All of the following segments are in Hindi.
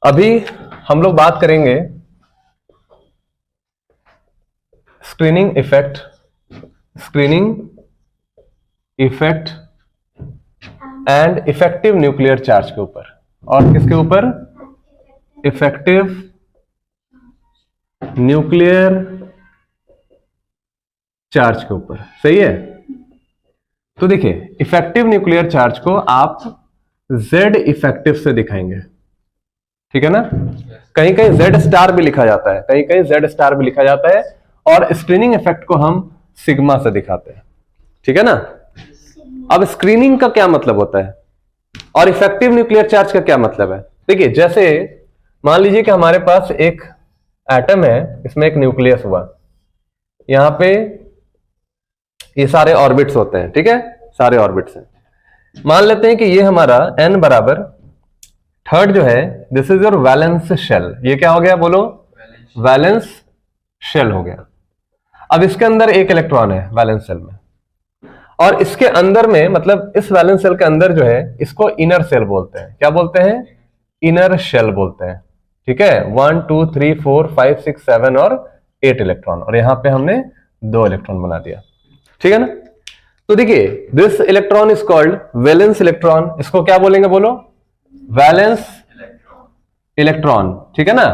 अभी हम लोग बात करेंगे screening effect and effective nuclear charge के ऊपर। और किसके ऊपर? इफेक्टिव न्यूक्लियर चार्ज के ऊपर। सही है। तो देखिए, इफेक्टिव न्यूक्लियर चार्ज को आप Z इफेक्टिव से दिखाएंगे, ठीक है ना। कहीं कहीं Z स्टार भी लिखा जाता है, कहीं कहीं Z स्टार भी लिखा जाता है, और स्क्रीनिंग इफेक्ट को हम सिग्मा से दिखाते हैं, ठीक है ना। अब स्क्रीनिंग का क्या मतलब होता है और इफेक्टिव न्यूक्लियर चार्ज का क्या मतलब है? देखिए, जैसे मान लीजिए कि हमारे पास एक एटम है, इसमें एक न्यूक्लियस हुआ, यहां पे ये सारे ऑर्बिट्स होते हैं, ठीक है, सारे ऑर्बिट्स हैं। मान लेते हैं कि ये हमारा n बराबर थर्ड जो है, this is your valence shell. ये क्या हो गया बोलो? वैलेंस शेल हो गया। अब इसके अंदर एक इलेक्ट्रॉन है वैलेंस शेल में, और इसके अंदर में, मतलब इस वैलेंस शेल के अंदर जो है, इसको इनर शेल बोलते हैं। क्या बोलते हैं? इनर शेल बोलते हैं, ठीक है। 1 2 3 4 5 6 7 और 8 इलेक्ट्रॉन, और यहां पे हमने 2 इलेक्ट्रॉन बना दिया, ठीक है ना। तो देखिए, this electron is called valence electron. इसको क्या बोलेंगे बोलो? वैलेंस इलेक्ट्रॉन, ठीक है ना।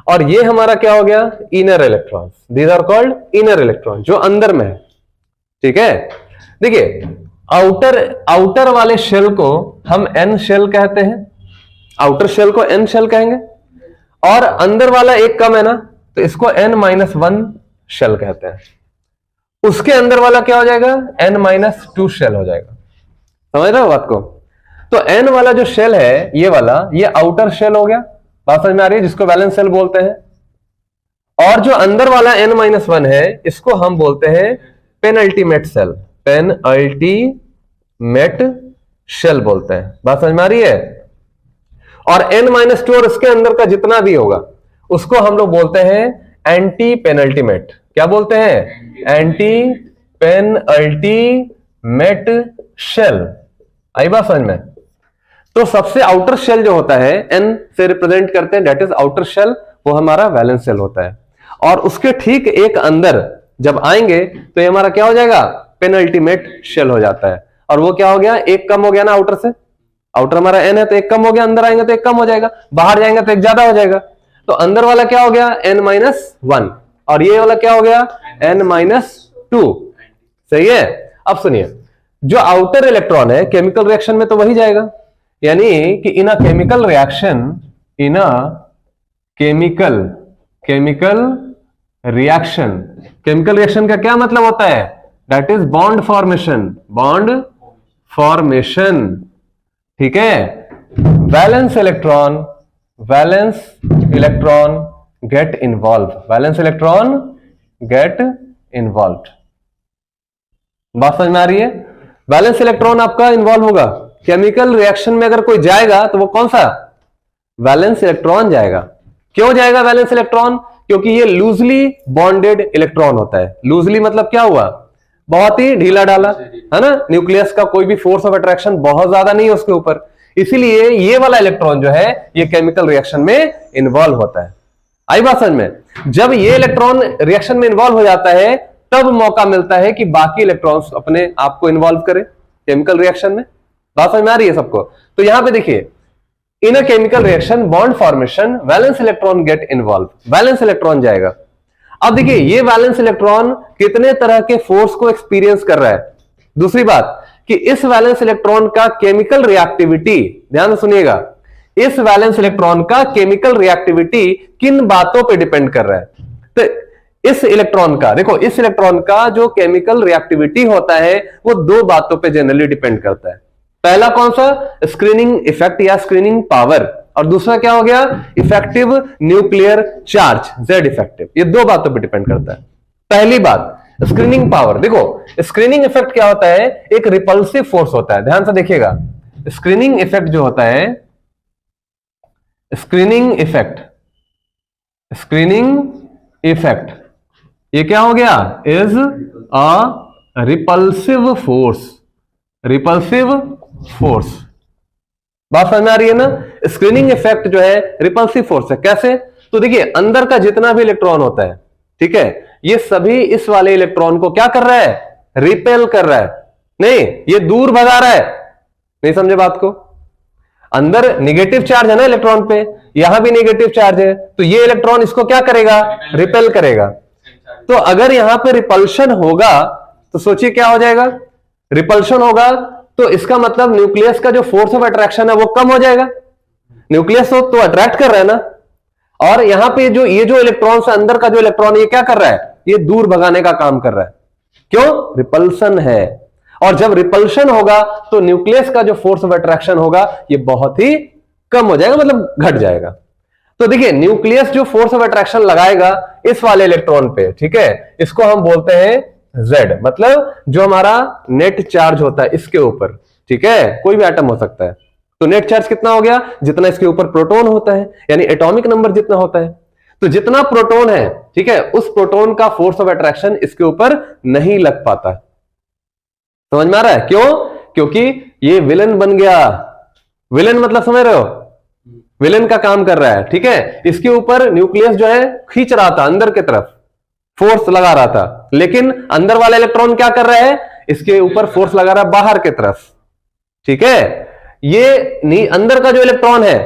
और ये हमारा क्या हो गया? Inner electron. These are called inner electron, जो अंदर में है, ठीक है। देखिए, आउटर वाले शेल को हम एन शेल कहते हैं, आउटर शेल को एन शेल कहेंगे, और अंदर वाला एक कम है ना, तो इसको n-1 शेल कहते हैं। उसके अंदर वाला क्या हो जाएगा? n-2 शेल हो जाएगा। समझ रहे हो बात को? तो n वाला जो शेल है, ये वाला, ये आउटर शेल हो गया, बात समझ में आ रही है, जिसको वैलेंस शेल बोलते हैं। और जो अंदर वाला n-1 है, इसको हम बोलते हैं पेनल्टीमेट शेल, पेनल्टीमेट शेल बोलते हैं। बात समझ में आ रही है। और n-2 और इसके अंदर का जितना भी होगा, उसको हम लोग बोलते हैं एंटी पेनल्टीमेट। क्या बोलते हैं? Anti penultimate shell. आई बात समझ में? तो सबसे आउटर शेल जो होता है, n से रिप्रेजेंट करते हैं, दैट इज आउटर शेल, वो हमारा वैलेंस शेल होता है। और उसके ठीक एक अंदर जब आएंगे तो ये हमारा क्या हो जाएगा? पेनल्टीमेट शेल हो जाता है। और वो क्या हो गया? एक कम हो गया ना आउटर से। आउटर हमारा n है तो एक कम हो गया, अंदर आएंगे तो एक कम हो जाएगा, बाहर जाएंगे तो एक ज्यादा हो जाएगा। तो अंदर वाला क्या हो गया? n-1, और ये वाला क्या हो गया? n-2। सही है। अब सुनिए, जो आउटर इलेक्ट्रॉन है, केमिकल रिएक्शन में तो वही जाएगा, यानी कि in a chemical reaction, in a chemical reaction का क्या मतलब होता है? दैट इज बॉन्ड फॉर्मेशन, ठीक है। Valence electron get involve. बात समझ में आ रही है? वैलेंस इलेक्ट्रॉन आपका इन्वॉल्व होगा केमिकल रिएक्शन में। अगर कोई जाएगा तो वो कौन सा? वैलेंस इलेक्ट्रॉन जाएगा। क्यों जाएगा वैलेंस इलेक्ट्रॉन? क्योंकि ये लूजली बॉन्डेड इलेक्ट्रॉन होता है। लूजली मतलब क्या हुआ? बहुत ही ढीला डाला, है ना। न्यूक्लियस का कोई भी फोर्स ऑफ अट्रैक्शन बहुत ज्यादा नहीं है उसके ऊपर, इसीलिए ये वाला इलेक्ट्रॉन जो है, ये केमिकल रिएक्शन में इन्वॉल्व होता है। आई बात समझ में? जब ये इलेक्ट्रॉन रिएक्शन में इन्वॉल्व हो जाता है, तब मौका मिलता है कि बाकी इलेक्ट्रॉन्स अपने आप को इन्वॉल्व करें केमिकल रिएक्शन में। बात समझ में आ रही है सबको? तो यहां पे देखिए, in a chemical reaction bond formation valence electron get involve, valence electron जाएगा। अब देखिए, ये वैलेंस इलेक्ट्रॉन कितने तरह के फोर्स को एक्सपीरियंस कर रहा है। दूसरी बात कि इस वैलेंस इलेक्ट्रॉन का केमिकल रिएक्टिविटी, ध्यान से सुनिएगा, इस वैलेंस इलेक्ट्रॉन का केमिकल रिएक्टिविटी किन बातों पे डिपेंड कर रहा है? तो इस इलेक्ट्रॉन का, देखो, इस इलेक्ट्रॉन का जो केमिकल रिएक्टिविटी होता है, वो 2 बातों पे जनरली डिपेंड करता है। पहला कौन सा? स्क्रीनिंग इफेक्ट या स्क्रीनिंग पावर, और दूसरा क्या हो गया? Effective nuclear charge, Z effective. ये 2 बातों पे डिपेंड करता है। पहली बात, स्क्रीनिंग पावर। देखो, स्क्रीनिंग इफेक्ट क्या होता है? एक रिपल्सिव फोर्स होता है। ध्यान से देखिएगा, स्क्रीनिंग इफेक्ट जो होता है, स्क्रीनिंग इफेक्ट, ये क्या हो गया? Is a repulsive force. बात समझ में आ रही है ना? स्क्रीनिंग इफेक्ट जो है रिपल्सिव फोर्स है। कैसे? तो देखिए अंदर का जितना भी इलेक्ट्रॉन होता है, ठीक है, ये सभी इस वाले इलेक्ट्रॉन को क्या कर रहा है? रिपेल कर रहा है, नहीं ये दूर भगा रहा है। नहीं समझे बात को? अंदर नेगेटिव चार्ज है ना इलेक्ट्रॉन पे, यहां भी नेगेटिव चार्ज है, तो ये इलेक्ट्रॉन इसको क्या करेगा? रिपेल करेगा। तो अगर यहां पे रिपल्शन होगा तो सोचिए क्या हो जाएगा? रिपल्शन होगा तो इसका मतलब न्यूक्लियस का जो फोर्स ऑफ अट्रैक्शन है वो कम हो जाएगा। न्यूक्लियस तो अट्रैक्ट कर रहा है ना, और यहां पे जो ये जो इलेक्ट्रॉन है अंदर का जो इलेक्ट्रॉन ये क्या कर रहा है? ये दूर भगाने का काम कर रहा है। क्यों? रिपल्शन है। और जब रिपल्शन होगा तो न्यूक्लियस का जो फोर्स ऑफ अट्रैक्शन होगा ये बहुत ही कम हो जाएगा, मतलब घट जाएगा। तो देखिए न्यूक्लियस जो फोर्स ऑफ अट्रैक्शन लगाएगा इस वाले इलेक्ट्रॉन पे, ठीक है, इसको हम बोलते हैं Z, मतलब जो हमारा नेट चार्ज होता है इसके ऊपर, ठीक है, कोई भी एटम हो सकता है। तो नेट चार्ज कितना हो गया? जितना इसके ऊपर प्रोटॉन होता है, यानी एटॉमिक नंबर जितना होता है। तो जितना प्रोटॉन है, ठीक है, उस प्रोटॉन का फोर्स ऑफ अट्रैक्शन इसके ऊपर नहीं लग पाता। समझ में आ रहा है? क्यों? क्योंकि ये विलन बन गया। विलन मतलब समझ रहे हो? विलन का काम कर रहा है, ठीक है। इसके ऊपर न्यूक्लियस जो है खींच रहा था अंदर की तरफ, फोर्स लगा रहा था, लेकिन अंदर वाला इलेक्ट्रॉन क्या कर रहा है? इसके ऊपर फोर्स लगा रहा है बाहर की तरफ, ठीक है। ये अंदर का जो इलेक्ट्रॉन है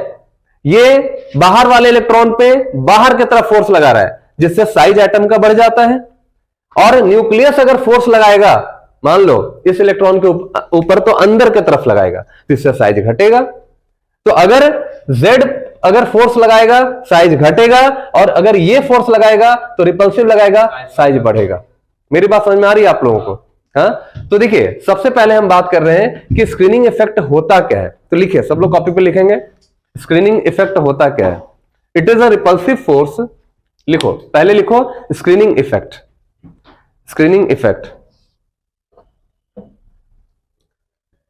ये बाहर वाले इलेक्ट्रॉन पे बाहर की तरफ फोर्स लगा रहा है, जिससे साइज एटम का बढ़ जाता है। और न्यूक्लियस अगर फोर्स लगाएगा, मान लो इस इलेक्ट्रॉन के ऊपर, तो अंदर की तरफ लगाएगा, तो इससे साइज घटेगा। तो अगर Z अगर फोर्स लगाएगा साइज घटेगा, और अगर ये फोर्स लगाएगा तो रिपल्सिव लगाएगा, साइज बढ़ेगा। मेरी बात समझ में आ रही है आप लोगों को? हाँ, तो देखिए सबसे पहले हम बात कर रहे हैं कि स्क्रीनिंग इफेक्ट होता क्या है। तो लिखिए, सब लोग कॉपी पे लिखेंगे, स्क्रीनिंग इफेक्ट होता क्या है। It is a repulsive force, लिखो पहले, लिखो screening effect. Screening effect,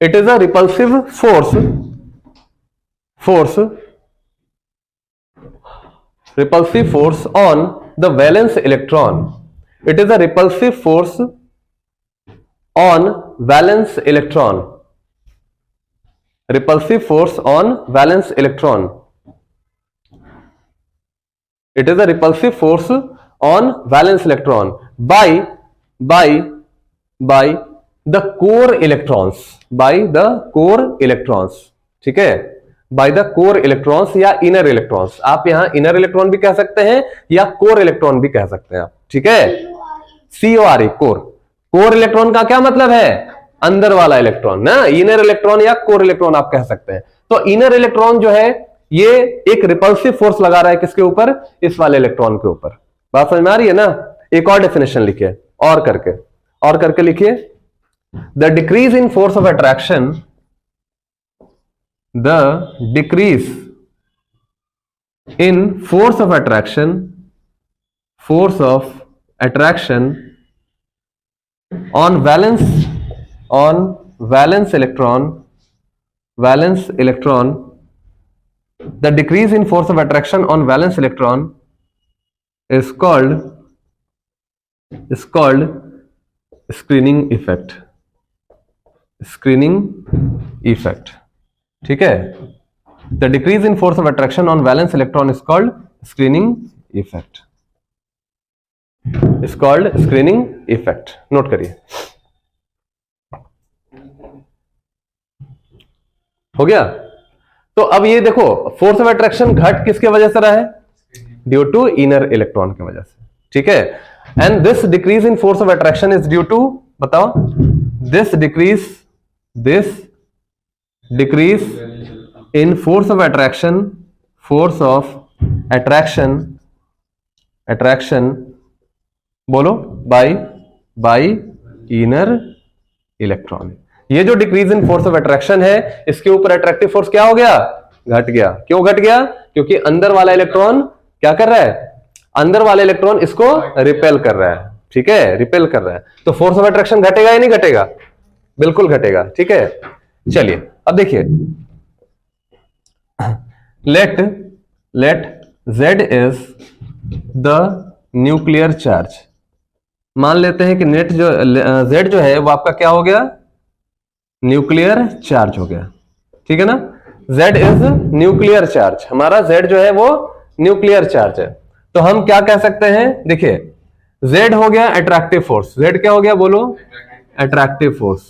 it is a repulsive force on the valence electron. It is a repulsive force on valence electron. Repulsive force on valence electron. It is a repulsive force on valence electron by the core electrons, by the core electrons, ठीक है, by the core electrons या inner electrons। आप यहां inner electron भी कह सकते हैं या core electron भी कह सकते हैं आप, ठीक है, CORE, core। core electron का क्या मतलब है? अंदर वाला इलेक्ट्रॉन ना, inner electron या core electron आप कह सकते हैं। तो inner electron जो है ये एक रिपल्सिव फोर्स लगा रहा है किसके ऊपर? इस वाले इलेक्ट्रॉन के ऊपर। बात समझ में आ रही है ना? एक और डेफिनेशन लिखिए, और करके लिखिए, the decrease in force of attraction, the decrease in force of attraction on valence electron, the decrease in force of attraction on valence electron is called screening effect। Screening effect, ठीक है। The decrease in force of attraction on valence electron is called screening effect, is called screening effect. Note करिए, हो गया। तो अब ये देखो, फोर्स ऑफ अट्रैक्शन घट किसके वजह से रहा है? ड्यू टू इनर इलेक्ट्रॉन की वजह से, ठीक है। And this decrease in force of attraction is due to, बताओ, this decrease in force of attraction बोलो, by inner electron। ये जो decrease in force of attraction है, इसके ऊपर अट्रैक्टिव फोर्स क्या हो गया? घट गया। क्यों घट गया? क्योंकि अंदर वाला इलेक्ट्रॉन क्या कर रहा है? अंदर वाला इलेक्ट्रॉन इसको रिपेल कर रहा है, ठीक है, रिपेल कर रहा है। तो फोर्स ऑफ अट्रैक्शन घटेगा या नहीं घटेगा? बिल्कुल घटेगा, ठीक है। चलिए अब देखिए, let Z is the nuclear charge. मान लेते हैं कि नेट जो Z जो है वो आपका क्या हो गया? न्यूक्लियर चार्ज हो गया, ठीक है ना। Z इज न्यूक्लियर चार्ज, हमारा Z जो है वो न्यूक्लियर चार्ज है। तो हम क्या कह सकते हैं, देखिए Z हो गया अट्रैक्टिव फोर्स, Z क्या हो गया बोलो, अट्रैक्टिव फोर्स,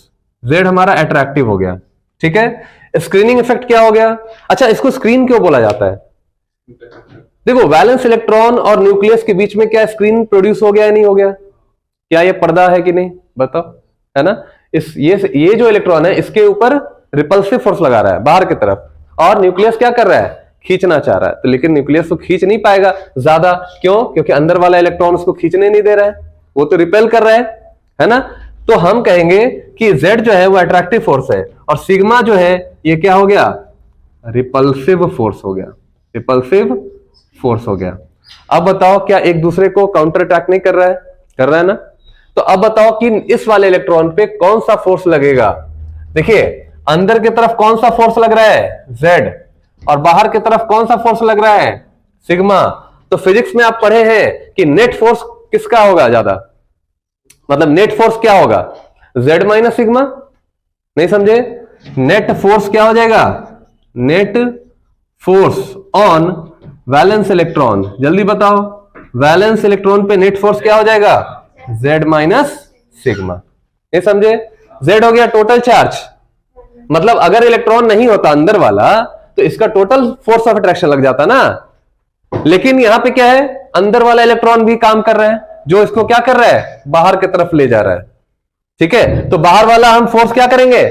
Z हमारा अट्रैक्टिव हो गया, ठीक है। स्क्रीनिंग इफेक्ट क्या हो गया, अच्छा इसको स्क्रीन क्यों बोला जाता है, देखो वैलेंस इलेक्ट्रॉन और न्यूक्लियस के बीच में क्या स्क्रीन प्रोड्यूस हो गया या नहीं हो गया, क्या ये पर्दा है कि नहीं बताओ, है ना। ये जो इलेक्ट्रॉन है इसके ऊपर रिपल्सिव फोर्स लगा रहा है बाहर की तरफ, और न्यूक्लियस क्या कर रहा है, खींचना चाह रहा है, तो लेकिन न्यूक्लियस तो खींच नहीं पाएगा ज्यादा, क्यों, क्योंकि अंदर वाला इलेक्ट्रॉन उसको खींचने नहीं दे रहा है, वो तो रिपेल कर रहा है ना। तो हम कहेंगे कि Z जो है वो अट्रैक्टिव फोर्स है, और सिग्मा जो है ये क्या हो गया, रिपल्सिव फोर्स हो गया, रिपल्सिव फोर्स हो गया। अब बताओ क्या एक दूसरे को काउंटर अटैक नहीं कर रहा है, कर रहा है ना। तो अब बताओ कि इस वाले इलेक्ट्रॉन पे कौन सा फोर्स लगेगा, देखिए अंदर की तरफ कौन सा फोर्स लग रहा है, Z, और बाहर की तरफ कौन सा फोर्स लग रहा है, सिग्मा। तो फिजिक्स में आप पढ़े हैं कि नेट फोर्स किसका होगा ज्यादा, मतलब नेट फोर्स क्या होगा, Z माइनस सिग्मा, नहीं समझे, नेट फोर्स क्या हो जाएगा, net force on valence electron, जल्दी बताओ वैलेंस इलेक्ट्रॉन पे नेट फोर्स क्या हो जाएगा, Z माइनस सिग्मा, ये समझे। Z हो गया टोटल चार्ज, मतलब अगर इलेक्ट्रॉन नहीं होता अंदर वाला तो इसका टोटल फोर्स ऑफ अट्रैक्शन लग जाता ना, लेकिन यहां पे क्या है, अंदर वाला इलेक्ट्रॉन भी काम कर रहा है, जो इसको क्या कर रहा है, बाहर की तरफ ले जा रहा है, ठीक है। तो बाहर वाला हम फोर्स क्या करेंगे,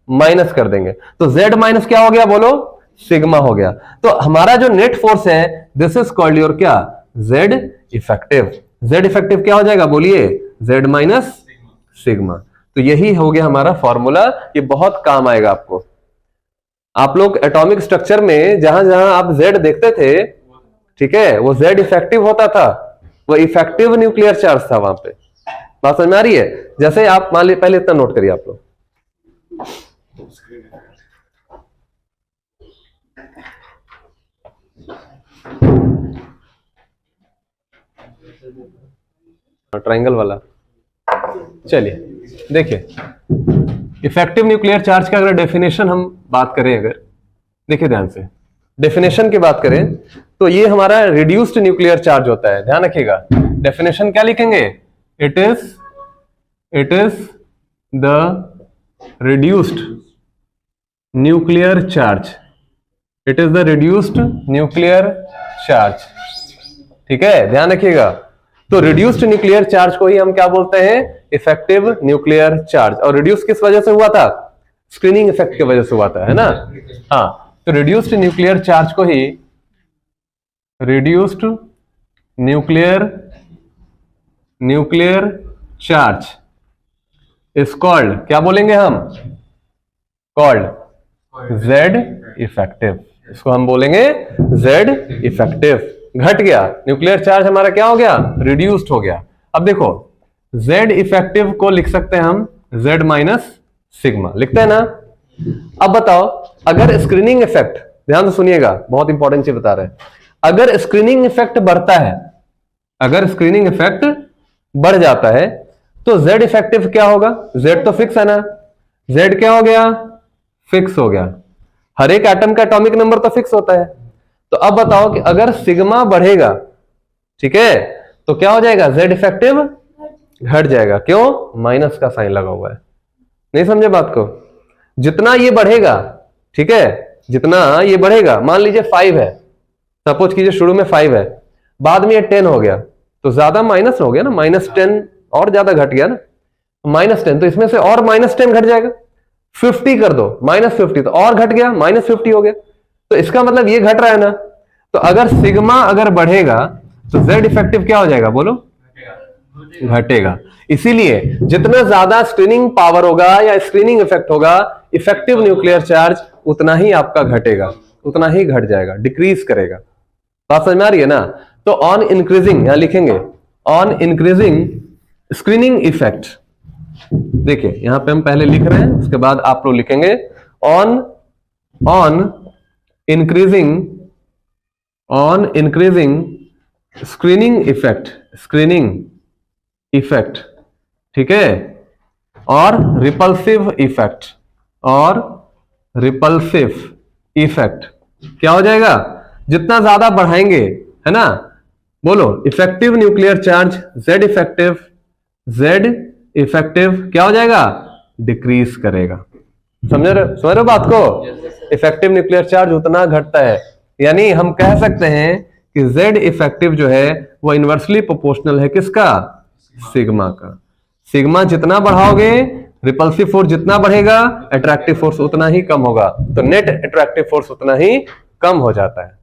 माइनस कर देंगे, तो Z माइनस क्या हो गया बोलो, सिग्मा हो गया। तो हमारा जो नेट फोर्स है दिस इज कॉल्ड योर क्या, Z इफेक्टिव। Z इफेक्टिव क्या हो जाएगा बोलिए, Z माइनस सिग्मा। तो यही हो गया हमारा फॉर्मूला, ये बहुत काम आएगा आपको। आप लोग एटॉमिक स्ट्रक्चर में जहां जहां आप Z देखते थे, ठीक है, वो Z इफेक्टिव होता था, वो इफेक्टिव न्यूक्लियर चार्ज था वहां पे, बात समझ में आ रही है। जैसे आप मान लीजिए, पहले इतना नोट करिए आप लोग, ट्रायंगल वाला, चलिए देखिए इफेक्टिव न्यूक्लियर चार्ज का अगर डेफिनेशन हम बात करें, अगर देखिए ध्यान से डेफिनेशन की बात करें तो ये हमारा रिड्यूस्ड न्यूक्लियर चार्ज होता है, ध्यान रखिएगा। डेफिनेशन क्या लिखेंगे, it is the reduced nuclear charge, it is the reduced nuclear charge, ठीक है, ध्यान रखिएगा। तो रिड्यूस्ड न्यूक्लियर चार्ज को ही हम क्या बोलते हैं, इफेक्टिव न्यूक्लियर चार्ज। और रिड्यूस किस वजह से हुआ था, स्क्रीनिंग इफेक्ट की वजह से हुआ था, है ना। हाँ, तो रिड्यूस्ड न्यूक्लियर चार्ज को ही reduced nuclear charge is called, क्या बोलेंगे हम, कॉल्ड Z इफेक्टिव, इसको हम बोलेंगे Z इफेक्टिव। घट गया न्यूक्लियर चार्ज, हमारा क्या हो गया, रिड्यूस्ड हो गया। अब देखो Z इफेक्टिव को लिख सकते हैं हम Z माइनस सिग्मा, लिखते हैं ना। अब बताओ अगर स्क्रीनिंग इफेक्ट, ध्यान से सुनिएगा बहुत इंपॉर्टेंट चीज बता रहे हैं, अगर स्क्रीनिंग इफेक्ट बढ़ता है, अगर स्क्रीनिंग इफेक्ट बढ़ जाता है तो Z इफेक्टिव क्या होगा, Z तो फिक्स है ना, Z क्या हो गया, फिक्स हो गया। हर एक एटम का एटॉमिक नंबर तो फिक्स होता है। तो अब बताओ कि अगर सिग्मा बढ़ेगा, ठीक है, तो क्या हो जाएगा, Z इफेक्टिव घट जाएगा, क्यों, माइनस का साइन लगा हुआ है, नहीं समझे बात को। जितना ये बढ़ेगा, ठीक है, जितना ये बढ़ेगा, मान लीजिए 5 है, सपोज कीजिए शुरू में 5 है, बाद में ये 10 हो गया, तो ज्यादा माइनस हो गया ना, -10 और ज्यादा घट गया ना, -10, तो इसमें से और -10 घट जाएगा। 50 कर दो, -50 तो और घट गया, -50 हो गया, तो इसका मतलब ये घट रहा है ना। तो अगर सिग्मा अगर बढ़ेगा तो Z इफेक्टिव क्या हो जाएगा बोलो, घटेगा। इसीलिए जितना ज्यादा स्क्रीनिंग पावर होगा या स्क्रीनिंग इफेक्ट होगा, इफेक्टिव न्यूक्लियर चार्ज उतना ही आपका घटेगा, उतना ही घट जाएगा, डिक्रीज करेगा। बात समझ में आ रही है ना। तो ऑन इंक्रीजिंग, यहां लिखेंगे ऑन इंक्रीजिंग स्क्रीनिंग इफेक्ट, देखिए यहां पे हम पहले लिख रहे हैं, उसके बाद आप लोग लिखेंगे ऑन इंक्रीजिंग स्क्रीनिंग इफेक्ट, ठीक है, और रिपल्सिव इफेक्ट, इफेक्ट क्या हो जाएगा, जितना ज्यादा बढ़ाएंगे, है ना, बोलो effective nuclear charge Z effective क्या हो जाएगा, डिक्रीज करेगा। समझ रहे हो बात को? इफेक्टिव न्यूक्लियर चार्ज उतना घटता है, यानी हम कह सकते हैं कि Z इफेक्टिव जो है वो इनवर्सली प्रोपोर्शनल है किसका, सिग्मा का। सिग्मा जितना बढ़ाओगे, रिपल्सिव फोर्स जितना बढ़ेगा, अट्रैक्टिव फोर्स उतना ही कम होगा, तो नेट अट्रैक्टिव फोर्स उतना ही कम हो जाता है।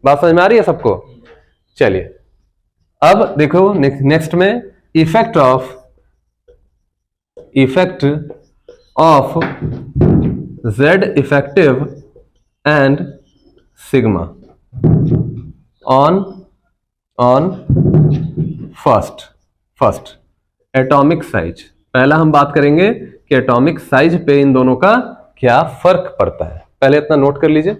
बात समझ में आ रही है सबको? चलिए अब देखो नेक्स्ट में effect of Z effective and sigma on first atomic size. पहला हम बात करेंगे कि एटॉमिक साइज पे इन दोनों का क्या फर्क पड़ता है। पहले इतना नोट कर लीजिए।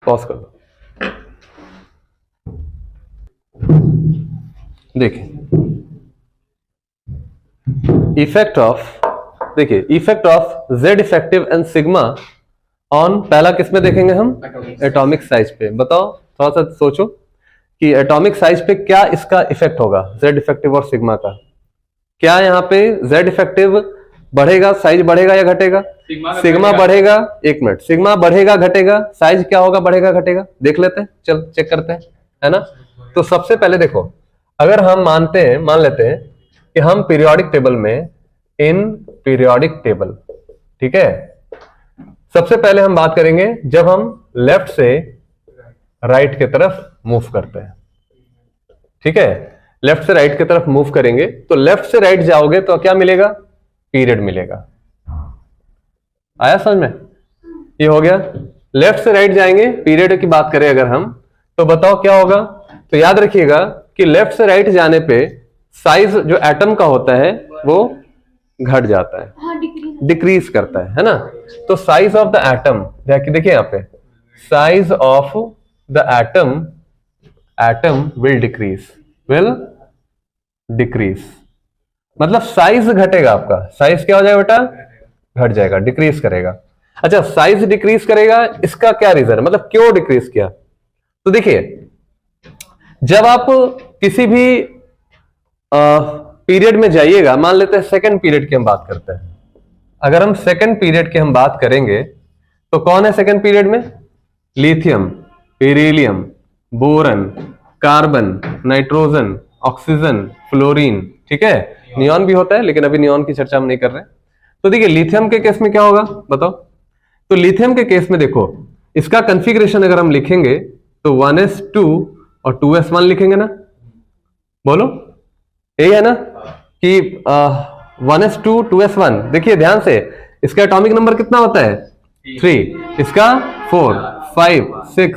पॉज कर दो। देखिए effect of Z effective and sigma on, पहला किसमें देखेंगे हम, एटॉमिक साइज पे। बताओ, थोड़ा सा सोचो कि एटॉमिक साइज पे क्या इसका इफेक्ट होगा, Z इफेक्टिव और सिग्मा का। क्या यहाँ पे Z इफेक्टिव बढ़ेगा, साइज बढ़ेगा या घटेगा? सिग्मा बढ़ेगा। एक मिनट, सिग्मा बढ़ेगा घटेगा, साइज क्या होगा, बढ़ेगा घटेगा? देख लेते हैं, चल चेक करते हैं, है ना। तो सबसे पहले देखो, अगर हम मान लेते हैं कि हम पीरियोडिक टेबल में, इन पीरियोडिक टेबल, ठीक है, सबसे पहले हम बात करेंगे जब हम लेफ्ट से राइट की तरफ मूव करते हैं, ठीक है, लेफ्ट से राइट की तरफ मूव करेंगे तो लेफ्ट से राइट जाओगे तो क्या मिलेगा, पीरियड मिलेगा। आया समझ में? ये हो गया। लेफ्ट से राइट जाएंगे, पीरियड की बात करें अगर हम, तो बताओ क्या होगा। तो याद रखिएगा कि लेफ्ट से राइट जाने पे साइज जो एटम का होता है वो घट जाता है, डिक्रीज करता है ना। तो साइज ऑफ द एटम, देखिए यहां पे, size of the atom will decrease, मतलब साइज घटेगा आपका। साइज क्या हो जाएगा बेटा, घट जाएगा, डिक्रीज करेगा। अच्छा, साइज डिक्रीज करेगा, इसका क्या रीजन है, मतलब क्यों डिक्रीज किया? तो देखिए, जब आप किसी भी पीरियड में जाइएगा, मान लेते हैं सेकंड पीरियड की हम बात करते हैं। अगर हम सेकंड पीरियड की हम बात करेंगे तो कौन है सेकंड पीरियड में? Lithium, beryllium, boron, carbon, nitrogen, oxygen, fluorine, ठीक है, नियॉन भी होता है, लेकिन अभी नियॉन की चर्चा हम नहीं कर रहे हैं। तो देखिए लिथियम के केस में क्या होगा बताओ। तो लिथियम के केस में देखो, इसका कॉन्फ़िगरेशन अगर हम लिखेंगे तो 1s2 और 2s1 लिखेंगे ना, बोलो यही है ना कि 1s2 2s1। देखिए ध्यान से, इसका एटॉमिक नंबर कितना होता है, 3, इसका 4 5 6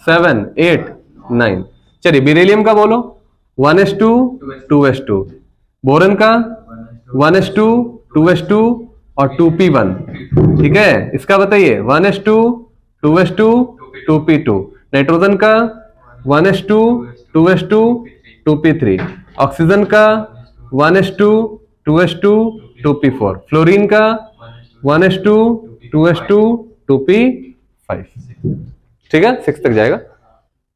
7 8 9। चलिए बेरिलियम का बोलो, 1s2 2s2, बोरन का 1s2 2s2 और 2p1, ठीक है, इसका बताइए 1s2 2s2 2p2, नाइट्रोजन का 1s2 2s2 2p3, ऑक्सीजन का 1s2 2s2 2p4, फ्लोरीन का 1s2 2s2 2p5, ठीक है, 6 तक जाएगा।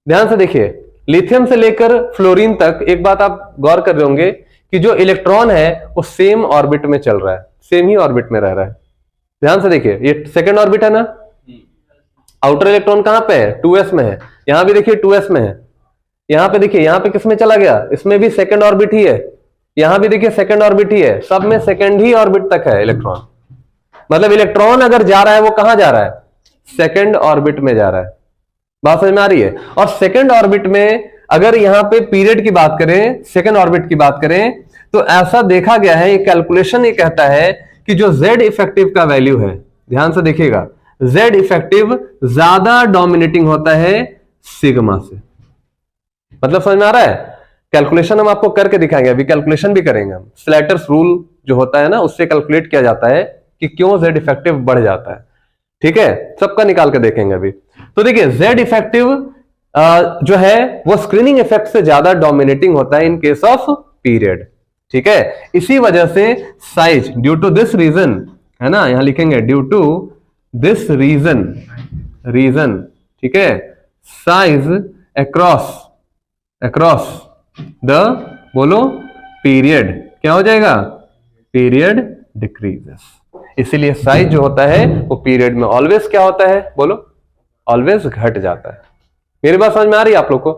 ध्यान से देखिए, लिथियम से लेकर फ्लोरीन तक एक बात आप गौर कर रहे होंगे कि जो इलेक्ट्रॉन है वो सेम ऑर्बिट में चल रहा है, सेम ही ऑर्बिट में रह रहा है। ध्यान से देखिए, ये सेकंड ऑर्बिट है ना, आउटर इलेक्ट्रॉन कहां पे है, 2s में है, यहां भी देखिए 2s में है, यहां पे देखिए, यहां पे किस में चला गया, इसमें भी सेकंड ऑर्बिट ही है, यहां भी देखिए सेकंड ऑर्बिट ही है, सब में सेकंड ही ऑर्बिट तक है इलेक्ट्रॉन। मतलब इलेक्ट्रॉन अगर जा रहा है वो कहां जा रहा है, सेकंड ऑर्बिट में जा रहा है। बात समझ में आ रही है? और सेकंड ऑर्बिट में अगर यहां पे पीरियड की बात करें, सेकंड ऑर्बिट की बात करें, तो ऐसा देखा गया है, ये कैलकुलेशन ये कहता है कि जो Z इफेक्टिव का वैल्यू है, ध्यान से देखिएगा, Z इफेक्टिव ज्यादा डोमिनेटिंग होता है सिग्मा से। मतलब समझ में आ रहा है? कैलकुलेशन हम आपको करके दिखाएंगे, अभी कैलकुलेशन भी करेंगे हम। स्लैटर्स रूल जो होता है ना, उससे कैलकुलेट किया जाता है कि क्यों जेड इफेक्टिव बढ़ जाता है। ठीक है, सबका निकाल के देखेंगे अभी। तो देखिए जेड इफेक्टिव जो है वो स्क्रीनिंग इफेक्ट से ज्यादा डोमिनेटिंग होता है इन केस ऑफ पीरियड। ठीक है, इसी वजह से size due to this reason, है ना, यहां लिखेंगे ड्यू टू दिस रीजन, ठीक है, साइज अक्रॉस द बोलो पीरियड क्या हो जाएगा, पीरियड डिक्रीजेस। इसीलिए साइज जो होता है वो पीरियड में ऑलवेज क्या होता है, बोलो ऑलवेज घट जाता है। मेरी बात समझ में आ रही है आप लोग को?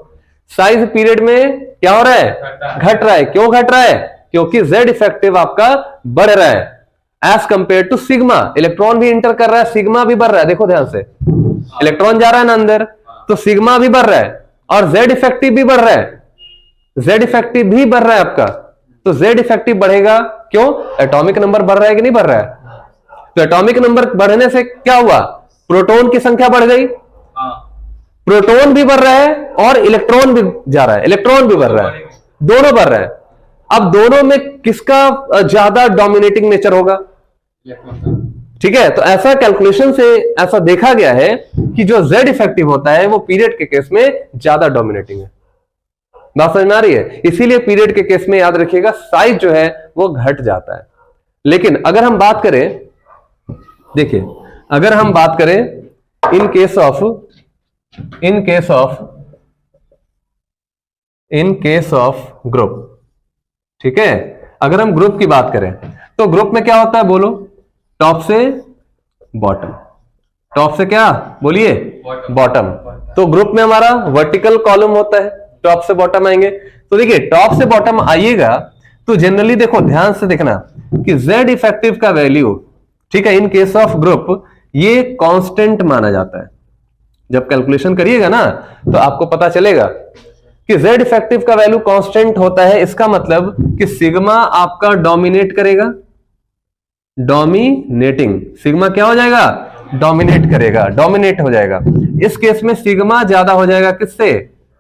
साइज पीरियड में क्या हो रहा है, घट रहा है। क्यों घट रहा है? क्योंकि जेड इफेक्टिव आपका बढ़ रहा है as compared to sigma. Electron भी इंटर कर रहा है, सिग्मा भी बढ़ रहा है। देखो ध्यान से, इलेक्ट्रॉन जा रहा है ना अंदर, तो सिग्मा भी बढ़ रहा है और जेड इफेक्टिव भी बढ़ रहा है, जेड इफेक्टिव भी बढ़ रहा है आपका। तो जेड इफेक्टिव बढ़ेगा, क्यों? एटॉमिक नंबर बढ़ रहा है कि नहीं बढ़ रहा है? तो एटॉमिक नंबर बढ़ने से क्या हुआ, प्रोटॉन की संख्या बढ़ गई, प्रोटॉन भी बढ़ रहा है और इलेक्ट्रॉन भी जा रहा है, इलेक्ट्रॉन भी बढ़ रहा है, दोनों बढ़ रहा है। अब दोनों में किसका ज्यादा डोमिनेटिंग नेचर होगा? ठीक है, तो ऐसा कैलकुलेशन से ऐसा देखा गया है कि जो जेड इफेक्टिव होता है वो पीरियड के केस में ज्यादा डोमिनेटिंग है। बात समझ में आ रही है? इसीलिए पीरियड के केस में याद रखिएगा साइज जो है वो घट जाता है। लेकिन अगर हम बात करें, देखिए अगर हम बात करें इन केस ऑफ ग्रुप, ठीक है, अगर हम ग्रुप की बात करें तो ग्रुप में क्या होता है, बोलो, टॉप से बॉटम, टॉप से क्या बोलिए, बॉटम। तो ग्रुप में हमारा वर्टिकल कॉलम होता है, टॉप से बॉटम आएंगे। तो देखिए टॉप से बॉटम आइएगा तो जनरली देखो ध्यान से देखना कि जेड इफेक्टिव का वैल्यू, ठीक है, इन केस ऑफ ग्रुप ये कांस्टेंट माना जाता है। जब कैलकुलेशन करिएगा ना तो आपको पता चलेगा कि जेड इफेक्टिव का वैल्यू कांस्टेंट होता है। इसका मतलब कि सिग्मा आपका डोमिनेट करेगा, डोमिनेटिंग, सिग्मा क्या हो जाएगा, डोमिनेट करेगा, डोमिनेट हो जाएगा। इस केस में सिग्मा ज्यादा हो जाएगा किससे,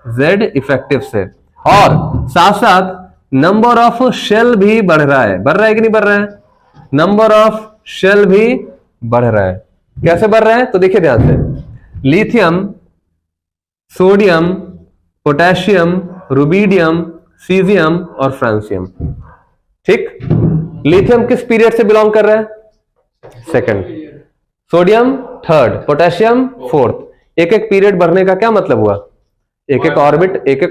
जेड इफेक्टिव से। और साथ साथ नंबर ऑफ शेल भी बढ़ रहा है कि नहीं बढ़ रहा है, नंबर ऑफ शेल भी बढ़ रहा है। कैसे बढ़ रहा है? तो देखिए ध्यान से, lithium, sodium, potassium, rubidium, caesium और फ्रांसियम। ठीक, लिथियम किस पीरियड से बिलोंग कर रहा है, second, sodium third, potassium fourth. एक एक पीरियड बढ़ने का क्या मतलब हुआ, एक एक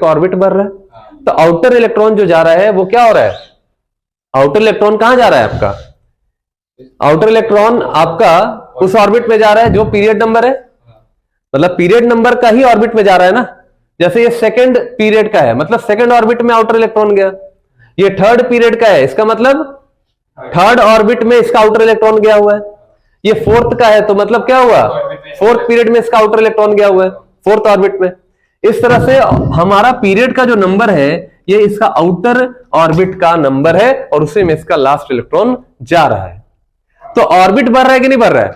ऑर्बिट बढ़ रहा है। तो आउटर इलेक्ट्रॉन जो जा रहा है वो क्या हो रहा है, आउटर इलेक्ट्रॉन कहां जा रहा है आपका, आउटर इलेक्ट्रॉन आपका उस ऑर्बिट में जा रहा है जो पीरियड नंबर है, मतलब पीरियड नंबर का ही ऑर्बिट में जा रहा है ना। जैसे ये सेकंड पीरियड का है, मतलब सेकंड ऑर्बिट में आउटर इलेक्ट्रॉन गया। ये थर्ड पीरियड का है, इसका मतलब थर्ड ऑर्बिट में इसका आउटर इलेक्ट्रॉन गया हुआ है। ये फोर्थ का है तो मतलब क्या हुआ, फोर्थ पीरियड में इसका आउटर इलेक्ट्रॉन गया हुआ है, फोर्थ ऑर्बिट में। इस तरह से हमारा पीरियड का जो नंबर है ये इसका आउटर ऑर्बिट का नंबर है और उसी में इसका लास्ट इलेक्ट्रॉन जा रहा है। तो ऑर्बिट बढ़ रहा है कि नहीं बढ़ रहा है?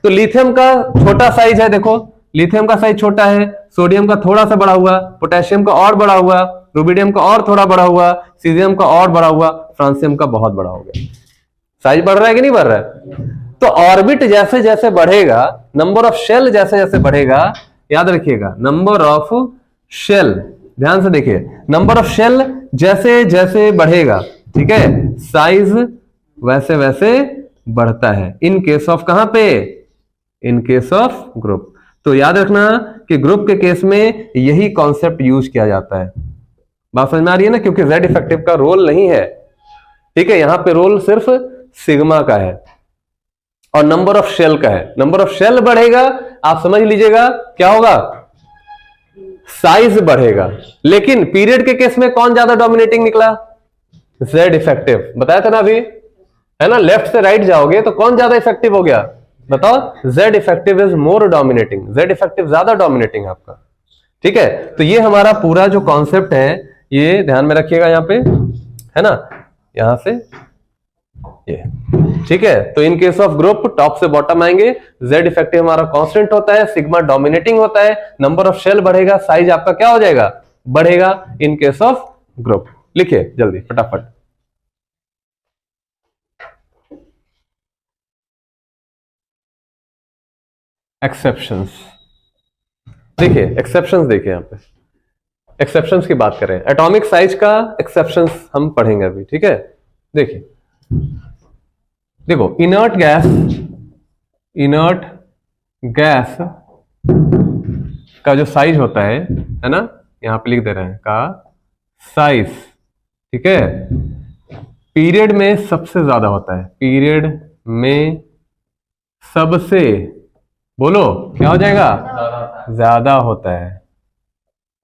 तो लिथियम का छोटा साइज है, देखो लिथियम का साइज छोटा है, सोडियम का थोड़ा सा बड़ा हुआ, पोटेशियम का और बड़ा हुआ, रुबिडियम का और थोड़ा बड़ा हुआ, सीजियम का और बड़ा हुआ, फ्रांसियम का बहुत बड़ा हो गया। साइज बढ़ रहा है कि नहीं बढ़ रहा है? तो ऑर्बिट जैसे जैसे बढ़ेगा, नंबर ऑफ शेल जैसे जैसे बढ़ेगा, याद रखिएगा नंबर ऑफ शेल, ध्यान से देखिए, नंबर ऑफ शेल जैसे जैसे बढ़ेगा, ठीक है, साइज वैसे वैसे बढ़ता है। इन केस ऑफ कहां पे, इन केस ऑफ ग्रुप। तो याद रखना कि ग्रुप के केस में यही कॉन्सेप्ट यूज किया जाता है। बात समझ में आ रही है ना, क्योंकि जेड इफेक्टिव का रोल नहीं है, ठीक है, यहां पे रोल सिर्फ सिग्मा का है और नंबर ऑफ शेल का है। नंबर ऑफ शेल बढ़ेगा, आप समझ लीजिएगा क्या होगा, साइज बढ़ेगा। लेकिन पीरियड के केस में कौन ज्यादा डोमिनेटिंग निकला, जेड इफेक्टिव। बताया था ना अभी, है ना, लेफ्ट से राइट जाओगे तो कौन ज्यादा इफेक्टिव हो गया, बताओ, Z effective is more dominating, Z effective ज्यादा डोमिनेटिंग आपका। ठीक है, तो ये हमारा पूरा जो कॉन्सेप्ट है ये ध्यान में रखिएगा यहां पे, है ना, यहां से ये, ठीक है। तो in case of group top से बॉटम आएंगे, जेड इफेक्टिव हमारा कांस्टेंट होता है, सिग्मा डोमिनेटिंग होता है, नंबर ऑफ शेल बढ़ेगा, साइज आपका क्या हो जाएगा, बढ़ेगा इन केस ऑफ ग्रुप। लिखिए जल्दी फटाफट। एक्सेप्शंस। देखिए एक्सेप्शंस, देखिए यहां पे एक्सेप्शंस की बात करें, एटॉमिक साइज का एक्सेप्शंस हम पढ़ेंगे अभी, ठीक है। देखिए देखो, इनर्ट गैस का जो साइज होता है ना, यहां पे लिख दे रहे हैं का साइज, ठीक है, पीरियड में सबसे ज्यादा होता है, पीरियड में सबसे, बोलो क्या हो जाएगा, ज्यादा होता है।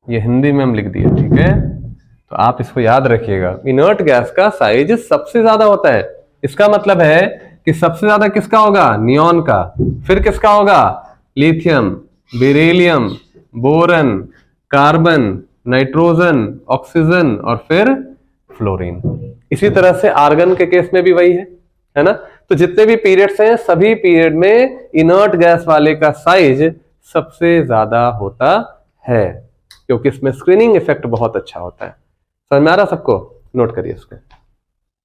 ये हिंदी में हम लिख दिए, ठीक है, तो आप इसको याद रखिएगा, इनर्ट गैस का साइज सबसे ज्यादा होता है। इसका मतलब है कि सबसे ज्यादा किसका होगा, नियॉन का, फिर किसका होगा, lithium, beryllium, boron, carbon, nitrogen, oxygen और फिर फ्लोरीन। इसी तरह से आर्गन के केस में भी वही है ना। तो जितने भी पीरियड्स हैं, सभी पीरियड में इनर्ट गैस वाले का साइज सबसे ज्यादा होता है, क्योंकि इसमें स्क्रीनिंग इफेक्ट बहुत अच्छा होता है। समझ में आ रहा सबको, नोट करिए इसको,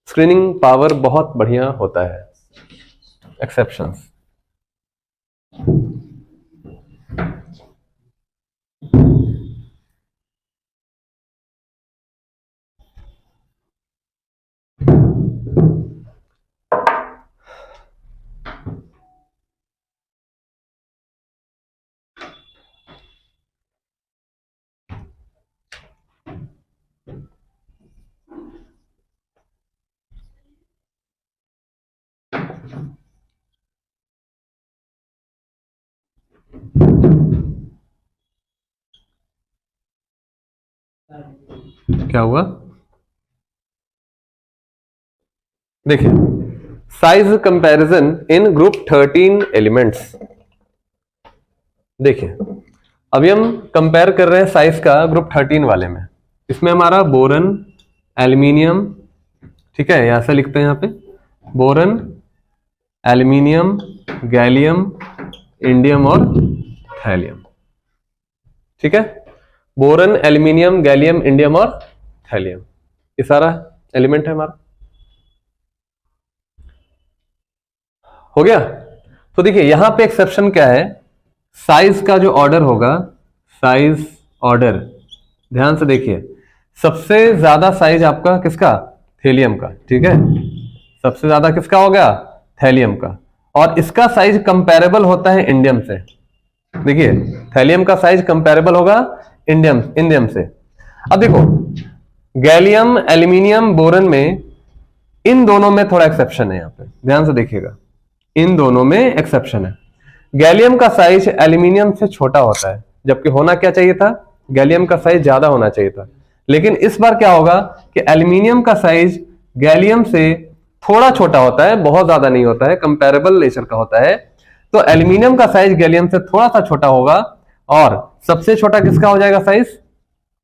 स्क्रीनिंग पावर बहुत बढ़िया होता है। एक्सेप्शंस, क्या हुआ, देखिए साइज कंपैरिजन इन ग्रुप 13 एलिमेंट्स। देखिए अभी हम कंपेयर कर रहे हैं साइज का ग्रुप 13 वाले में। इसमें हमारा बोरन, एल्यूमिनियम, ठीक है, यहां से लिखते हैं, यहां पे बोरन, एल्यूमिनियम, गैलियम, इंडियम और थैलियम, ठीक है। बोरन, एल्यूमिनियम, गैलियम, इंडियम और थैलियम, ये सारा एलिमेंट है हमारा, हो गया। तो देखिए यहां पे एक्सेप्शन क्या है, साइज का जो ऑर्डर होगा, साइज ऑर्डर, ध्यान से देखिए, सबसे ज्यादा साइज आपका किसका, थैलियम का, ठीक है, सबसे ज्यादा किसका होगा, थैलियम का, और इसका साइज कंपैरेबल होता है इंडियम से। देखिए थैलियम का साइज कंपैरेबल होगा इंडियम से। अब देखो गैलियम, एल्यूमिनियम, बोरन में, इन दोनों में थोड़ा एक्सेप्शन है, यहां पे ध्यान से देखिएगा, इन दोनों में एक्सेप्शन है। गैलियम का साइज एल्यूमिनियम से छोटा होता है, जबकि होना क्या चाहिए था, गैलियम का साइज ज्यादा होना चाहिए था। लेकिन इस बार क्या होगा कि एल्यूमिनियम का साइज गैलियम से थोड़ा छोटा होता है, बहुत ज्यादा नहीं होता है, कंपैरेबल नेचर का होता है। तो एल्यूमिनियम का साइज गैलियम से थोड़ा सा छोटा होगा, और सबसे छोटा किसका हो जाएगा साइज,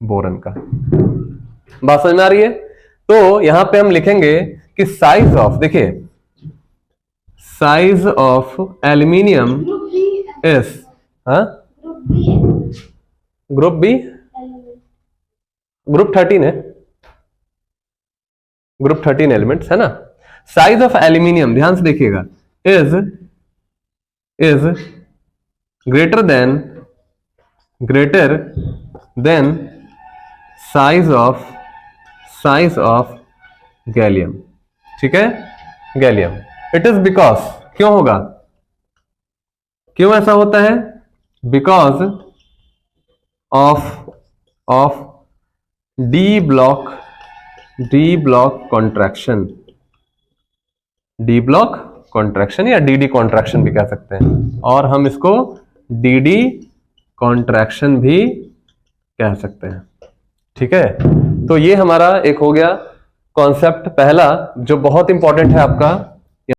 बोरन का। बात समझ में आ रही है। तो यहां पे हम लिखेंगे कि साइज ऑफ, देखिए size of aluminium is, group B, group 13 है, ग्रुप 13 एलिमेंट्स है ना। साइज ऑफ एल्यूमिनियम, ध्यान से देखिएगा, is greater than size of gallium, ठीक है, गैलियम। इट इज बिकॉज, क्यों होगा, क्यों ऐसा होता है, because of D block contraction, D block contraction या डी कॉन्ट्रैक्शन भी कह सकते हैं, और हम इसको डी कॉन्ट्रैक्शन भी कह सकते हैं, ठीक है। तो ये हमारा एक हो गया कॉन्सेप्ट पहला, जो बहुत इंपॉर्टेंट है आपका